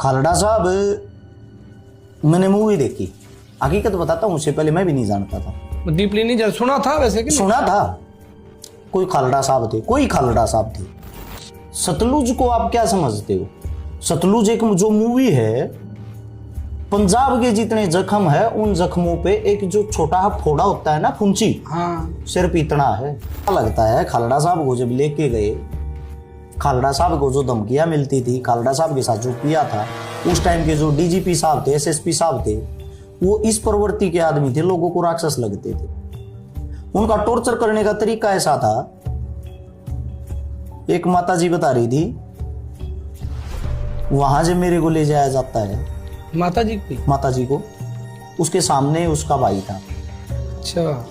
खालड़ा साहब, मैंने मूवी देखी, हकीकत बताता हूँ, उससे पहले मैं भी नहीं जानता था, डीपली नहीं सुना था वैसे कि सुना था। कोई खालड़ा साहब थे, कोई खालड़ा साहब थे। सतलुज को आप क्या समझते हो? सतलुज एक जो मूवी है, पंजाब के जितने जख्म है उन जख्मों पे एक जो छोटा फोड़ा होता है ना, फुंची, हाँ सिर्फ इतना है। क्या लगता है खालड़ा साहब को जब लेके गए, खालड़ा साहब को जो धमकियां मिलती थी, खालड़ा साहब के साथ जो किया था, उस टाइम के जो डीजीपी साहब थे, एसएसपी साहब थे, वो इस प्रवृत्ति के आदमी थे, लोगों को राक्षस लगते थे। उनका टॉर्चर करने का तरीका ऐसा था, एक माता जी बता रही थी, वहां से मेरे को ले जाया जाता है, माता जी को, उसके सामने उसका भाई था। अच्छा,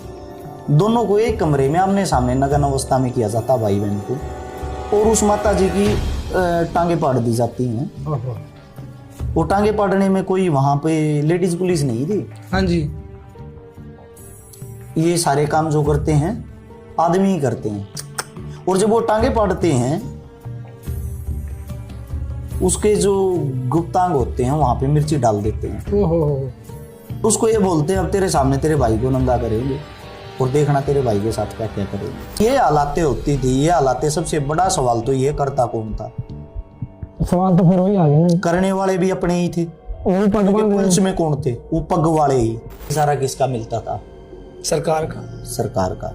दोनों को एक कमरे में आमने सामने नग्न अवस्था में किया जाता, भाई बहन को, और उस माता जी की टांगे पाड़ दी जाती हैं। वो टांगे पाड़ने में कोई वहां पे लेडीज पुलिस नहीं थी। हाँ जी, ये सारे काम जो करते हैं आदमी ही करते हैं। और जब वो टांगे पाड़ते हैं, उसके जो गुप्तांग होते हैं वहां पे मिर्ची डाल देते हैं। ओहो, उसको ये बोलते हैं, अब तेरे सामने तेरे भाई को नंगा करेंगे और देखना तेरे भाई के साथ क्या क्या करेंगे। ये हालातें होती थी, ये हालातें। सबसे बड़ा सवाल तो ये करता कौन था? सवाल तो फिर वही आ गया, करने वाले भी अपने ही थे। पुलिस में कौन थे? वो पग वाले ही। सारा किसका मिलता था? सरकार का। सरकार का।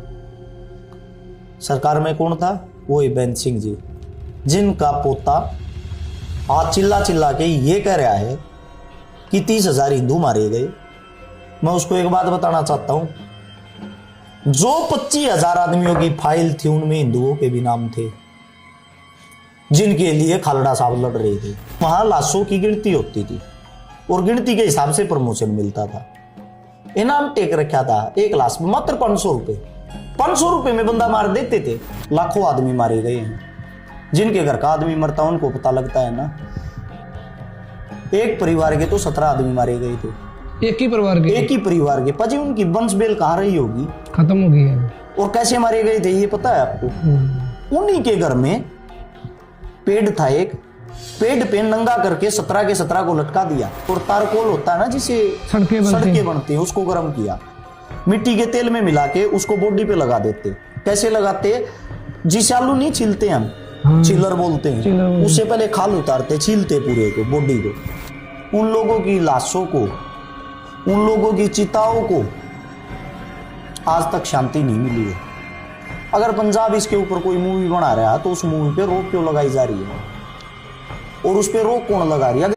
सरकार में कौन था? वो बेंत सिंह जी, जिनका पोता आज चिल्ला चिल्ला के ये कह रहा है कि 30,000 हिंदू मारे गए। मैं उसको एक बात बताना चाहता हूं, जो 25,000 आदमियों की फाइल थी उनमें हिंदुओं के भी नाम थे, जिनके लिए खालड़ा साहब लड़ रहे थे। वहां लाशों की गिनती होती थी और गिनती के हिसाब से प्रमोशन मिलता था। इनाम टेक रखा था एक लाश मात्र 500 रुपए। 500 रुपए में बंदा मार देते थे। लाखों आदमी मारे गए हैं। जिनके घर का आदमी मरता उनको पता लगता है ना। एक परिवार के तो 17 आदमी मारे गए थे। एक ही परिवार के पजी उनकी वंश बेल कहाँ रही होगी? खत्म हो गई है। और कैसे मारे गए थे ये पता है आपको? उन्हीं के घर में पेड़ था, एक पेड़ पे नंगा करके 17 के 17 को लटका दिया, और तारकोल होता है ना जिसे सड़कें बनती हैं, उसको गर्म किया, मिट्टी के तेल में मिला के उसको बॉडी पे लगा देते। कैसे लगाते? जिसे आलू नहीं छीलते हम, चिलर बोलते हैं, उससे पहले खाल उतारते, छीलते पूरे को, बॉडी को। उन लोगों की लाशों को, उन लोगों की चिताओं को आज तक शांति नहीं मिली है। अगर पंजाब इसके ऊपर कोई मूवी बना रहा है तो उस मूवी पे रोक क्यों लगाई जा रही है? और उस पे रोक कौन लगा रही है?